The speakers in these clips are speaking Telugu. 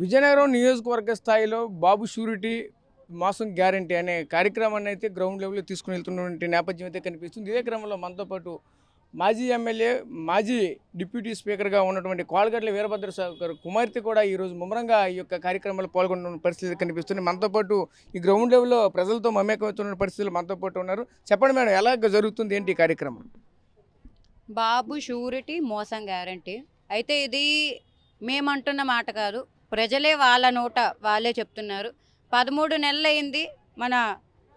విజయనగరం నియోజకవర్గ స్థాయిలో బాబు షూరిటీ మోసం గ్యారంటీ అనే కార్యక్రమాన్ని అయితే గ్రౌండ్ లెవెల్లో తీసుకుని వెళ్తున్నటువంటి నేపథ్యం అయితే కనిపిస్తుంది. ఇదే క్రమంలో మనతో పాటు మాజీ ఎమ్మెల్యే, మాజీ డిప్యూటీ స్పీకర్గా ఉన్నటువంటి కోలగట్ల వీరభద్ర గారు కుమార్తె కూడా ఈరోజు ముమ్మరంగా ఈ యొక్క కార్యక్రమాల్లో పాల్గొన్న పరిస్థితి కనిపిస్తుంది. మనతో పాటు ఈ గ్రౌండ్ లెవెల్లో ప్రజలతో మమేకమవుతున్న పరిస్థితులు మనతో పాటు ఉన్నారు. చెప్పండి మేడం, ఎలా జరుగుతుంది, ఏంటి ఈ కార్యక్రమం? బాబు షూరిటీ మోసం గ్యారంటీ అయితే ఇది మేమంటున్న మాట కాదు, ప్రజలే వాళ్ళ నోట వాళ్ళే చెప్తున్నారు. 13 నెలలు అయింది మన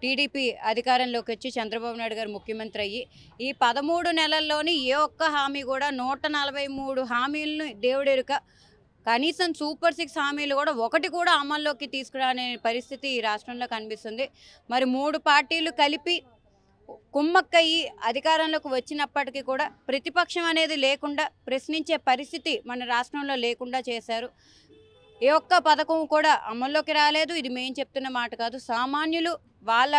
టీడీపీ అధికారంలోకి వచ్చి చంద్రబాబు నాయుడు గారు ముఖ్యమంత్రి అయ్యి. ఈ 13 నెలల్లోని ఏ ఒక్క హామీ కూడా 143 హామీలను దేవుడెరుక, కనీసం సూపర్ 6 హామీలు కూడా ఒకటి కూడా అమల్లోకి తీసుకురానే పరిస్థితి ఈ రాష్ట్రంలో కనిపిస్తుంది. మరి 3 పార్టీలు కలిపి కుమ్మక్కయ్యి అధికారంలోకి వచ్చినప్పటికీ కూడా ప్రతిపక్షం అనేది లేకుండా ప్రశ్నించే పరిస్థితి మన రాష్ట్రంలో లేకుండా చేశారు. ఏ ఒక్క పథకం కూడా అమల్లోకి రాలేదు. ఇది మేము చెప్తున్న మాట కాదు, సామాన్యులు వాళ్ళ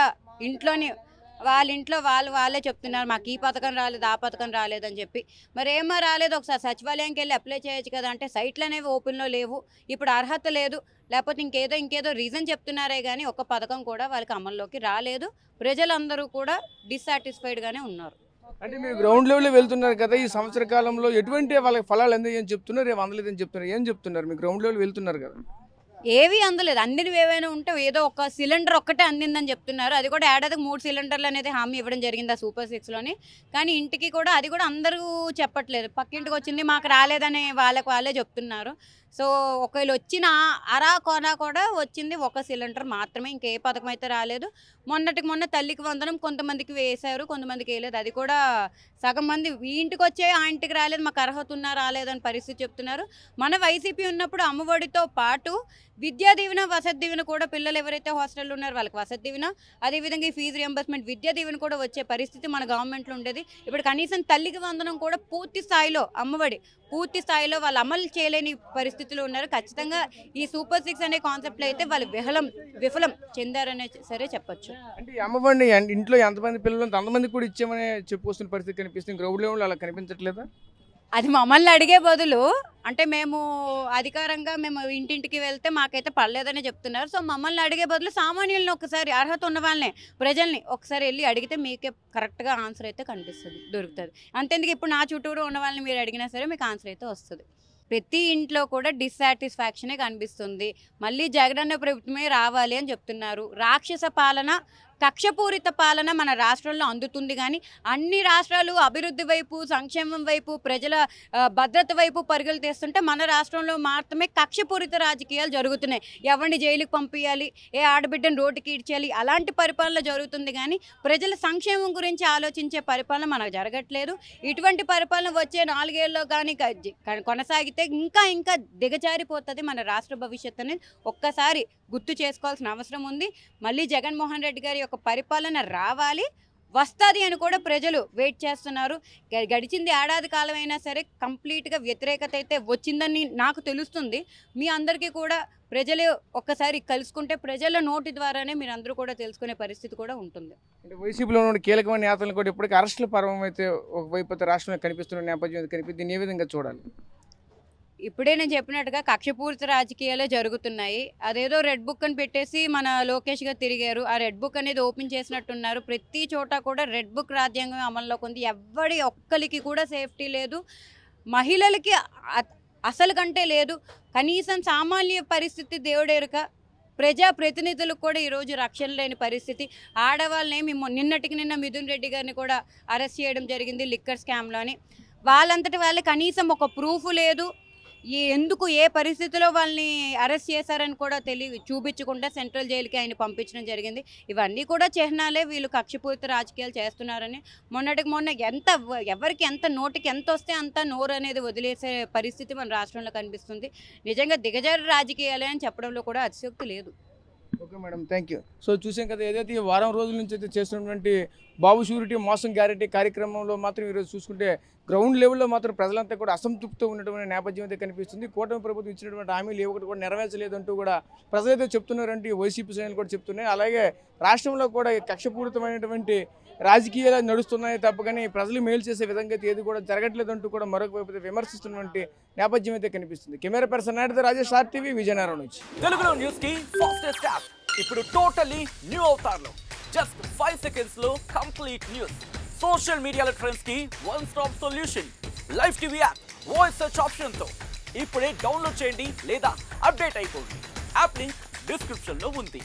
ఇంట్లో వాళ్ళే చెప్తున్నారు, మాకు ఈ పథకం రాలేదు, ఆ పథకం రాలేదని చెప్పి. మరి ఏమో రాలేదు, ఒకసారి సచివాలయంకి వెళ్ళి అప్లై చేయొచ్చు కదా అంటే సైట్లు అనేవి ఓపెన్లో లేవు, ఇప్పుడు అర్హత లేదు, లేకపోతే ఇంకేదో రీజన్ చెప్తున్నారే కానీ ఒక్క పథకం కూడా వాళ్ళకి అమల్లోకి రాలేదు. ప్రజలందరూ కూడా డిస్సాటిస్ఫైడ్గానే ఉన్నారు. అంటే మీరు గ్రౌండ్ లెవెల్లో వెళ్తున్నారు కదా, ఈ సంవత్సర కాలంలో ఎటువంటి వాళ్ళకి ఫలాలు అందాయని చెప్తున్నారు, ఏం అందలేదని చెప్తున్నారు, ఏం చెప్తున్నారు? మీరు గ్రౌండ్ లెవెల్ వెళ్తున్నారు కదా. ఏవి అందలేదు, అందినవి ఏవైనా ఉంటే ఏదో ఒక సిలిండర్ ఒక్కటే అందిందని చెప్తున్నారు. అది కూడా ఏడాదికి 3 సిలిండర్లు అనేది హామీ ఇవ్వడం జరిగింది ఆ సూపర్ 6లోని. కానీ ఇంటికి కూడా అది కూడా అందరూ చెప్పట్లేదు, పక్కింటికి వచ్చింది మాకు రాలేదని వాళ్ళే చెప్తున్నారు. సో ఒకవేళ వచ్చిన అరా కొనా కూడా వచ్చింది ఒక సిలిండర్ మాత్రమే, ఇంకే పథకం అయితే రాలేదు. మొన్న తల్లికి వందనం కొంతమందికి వేశారు, కొంతమందికి వేయలేదు. అది కూడా సగం మంది ఈ ఇంటికి వచ్చే ఆ ఇంటికి రాలేదు, మాకు అర్హత ఉన్నా రాలేదని పరిస్థితి చెప్తున్నారు. మన వైసీపీ ఉన్నప్పుడు అమ్మఒడితో పాటు విద్యా దీవెన, వసతి దీవెన కూడా పిల్లలు ఎవరైతే హాస్టల్లో ఉన్నారో వాళ్ళకి వసతి దీవెన, అదేవిధంగా ఈ ఫీజు రియంబర్స్మెంట్ విద్యా దీవెన కూడా వచ్చే పరిస్థితి మన గవర్నమెంట్లో ఉండేది. ఇప్పుడు కనీసం తల్లికి వందనం కూడా పూర్తి స్థాయిలో, అమ్మఒడి పూర్తి స్థాయిలో వాళ్ళు అమలు చేయలేని పరిస్థితులు ఉన్నారు. ఖచ్చితంగా ఈ సూపర్ 6 అనే కాన్సెప్ట్లో అయితే వాళ్ళు విఫలం చెందారనే సరే చెప్పొచ్చు. అంటే ఈ అమ్మఒడిని ఇంట్లో ఎంతమంది పిల్లలు అంతమంది కూడా ఇచ్చామని చెప్పుకొస్తున్న పరిస్థితి కనిపిస్తుంది. గ్రౌండ్ లెవెల్లో అలా కనిపించట్లేదా? అది మమ్మల్ని అడిగే బదులు అంటే మేము అధికారంగా మేము ఇంటింటికి వెళ్తే మాకైతే పడలేదని చెప్తున్నారు. సో మమ్మల్ని అడిగే బదులు సామాన్యులను ఒకసారి, అర్హత ఉన్న వాళ్ళని, ప్రజల్ని ఒకసారి వెళ్ళి అడిగితే మీకే కరెక్ట్గా ఆన్సర్ అయితే దొరుకుతుంది. అంతేందుకు ఇప్పుడు నా చుట్టూరు ఉన్న వాళ్ళని మీరు అడిగినా సరే మీకు ఆన్సర్ అయితే వస్తుంది. ప్రతి ఇంట్లో కూడా డిస్సాటిస్ఫాక్షనే కనిపిస్తుంది. మళ్ళీ జగనన్న ప్రభుత్వమే రావాలి అని చెప్తున్నారు. రాక్షస పాలన, కక్షపూరిత పాలన మన రాష్ట్రంలో అందుతుంది. కానీ అన్ని రాష్ట్రాలు అభివృద్ధి వైపు, సంక్షేమం వైపు, ప్రజల భద్రత వైపు పరుగులు తీస్తుంటే మన రాష్ట్రంలో మాత్రమే కక్షపూరిత రాజకీయాలు జరుగుతున్నాయి. ఎవరిని జైలుకి పంపించాలి, ఏ ఆడబిడ్డను రోడ్డుకి ఈడ్చేయాలి, అలాంటి పరిపాలన జరుగుతుంది. కానీ ప్రజల సంక్షేమం గురించి ఆలోచించే పరిపాలన మనకు జరగట్లేదు. ఇటువంటి పరిపాలన వచ్చే 4 ఏళ్ళలో కానీ కొనసాగితే ఇంకా దిగజారిపోతుంది మన రాష్ట్ర భవిష్యత్తు అనేది ఒక్కసారి గుర్తు చేసుకోవాల్సిన అవసరం ఉంది. మళ్ళీ జగన్మోహన్ రెడ్డి గారి యొక్క పరిపాలన రావాలి, వస్తుంది అని కూడా ప్రజలు వెయిట్ చేస్తున్నారు. గడిచింది ఏడాది కాలం అయినా సరే కంప్లీట్గా వ్యతిరేకత అయితే వచ్చిందని నాకు తెలుస్తుంది. మీ అందరికీ కూడా ప్రజలు ఒక్కసారి కలుసుకుంటే ప్రజల నోటి ద్వారానే మీరు అందరూ కూడా తెలుసుకునే పరిస్థితి కూడా ఉంటుంది. అంటే వైసీపీలో ఉన్న కీలకమైన నేతలు కూడా ఇప్పటికీ అరెస్టుల పర్వం అయితే ఒకవైపు రాష్ట్రంలో కనిపిస్తున్న నేపథ్యం కనిపిస్తుంది. దీన్ని ఏ విధంగా చూడాలి? ఇప్పుడే నేను చెప్పినట్టుగా కక్షపూరిత రాజకీయాలే జరుగుతున్నాయి. అదేదో రెడ్ బుక్ అని పెట్టేసి మన లోకేష్ గారు తిరిగారు, ఆ రెడ్ బుక్ అనేది ఓపెన్ చేసినట్టున్నారు. ప్రతి చోట కూడా రెడ్ బుక్ రాజ్యాంగం అమల్లోకి ఉంది. ఎవరి ఒక్కరికి కూడా సేఫ్టీ లేదు, మహిళలకి అసలు కంటే లేదు. కనీసం సామాన్య పరిస్థితి దేవుడెరుక, ప్రజాప్రతినిధులకు కూడా ఈరోజు రక్షణ లేని పరిస్థితి. ఆడవాళ్ళని నిన్నటికి నిన్న మిథున్ రెడ్డి గారిని కూడా అరెస్ట్ చేయడం జరిగింది లిక్కర్ స్కామ్లోని. వాళ్ళంతటి వాళ్ళకి కనీసం ఒక ప్రూఫ్ లేదు, ఎందుకు ఏ పరిస్థితిలో వాళ్ళని అరెస్ట్ చేశారని కూడా చూపించకుండా సెంట్రల్ జైలుకి ఆయన పంపించడం జరిగింది. ఇవన్నీ కూడా చిహ్నాలే వీళ్ళు కక్షపూరిత రాజకీయాలు చేస్తున్నారని. మొన్న ఎవరికి ఎంత నోటికి ఎంత వస్తే అంత నోరు అనేది వదిలేసే పరిస్థితి మన రాష్ట్రంలో కనిపిస్తుంది. నిజంగా దిగజారు రాజకీయాలే అని చెప్పడంలో కూడా అతిశయోక్తి లేదు. Okay madam, thank you. So చూసాం కదా, ఏదైతే ఈ వారం రోజుల నుంచి అయితే చేస్తున్నటువంటి బాబు షూరిటీ మోసం గ్యారెంటీ కార్యక్రమంలో మాత్రం ఈరోజు చూసుకుంటే గ్రౌండ్ లెవెల్లో మాత్రం ప్రజలంతా కూడా అసంతృప్తితో ఉన్నటువంటి నేపథ్యం అయితే కనిపిస్తుంది. కూటమి ప్రభుత్వం ఇచ్చినటువంటి హామీలు ఏ ఒకటి కూడా నెరవేర్చలేదంటూ కూడా ప్రజలైతే చెప్తున్నారంటే వైసీపీ శ్రేణులు కూడా చెప్తున్నాయి. అలాగే రాష్ట్రంలో కూడా కక్షపూరితమైనటువంటి రాజకీయాలు నడుస్తున్నాయి తప్ప కానీ ప్రజలు మేలు చేసే విధంగా అయితే ఏది కూడా జరగట్లేదంటూ కూడా మరొక వైపు విమర్శిస్తున్నటువంటి నేపథ్యం అయితే కనిపిస్తుంది. కెమెరా పర్సన్ నాయుడుతో రాజేష్, RTV, విజయనగరం నుంచి. తెలుగులో న్యూస్ కి ఫాస్టెస్ట్ యాప్ ఇప్పుడు టోటల్లీ న్యూ అవతార్లో జస్ట్ 5 సెకండ్స్ లో కంప్లీట్ న్యూస్. సోషల్ మీడియాలో ట్రెండ్స్ కి one stop solution. Live TV app voice search option తో ఇప్పుడే డౌన్లోడ్ చేయండి లేదా అప్డేట్ అయిపోండి. యాప్ లింక్ డిస్క్రిప్షన్ లో ఉంది.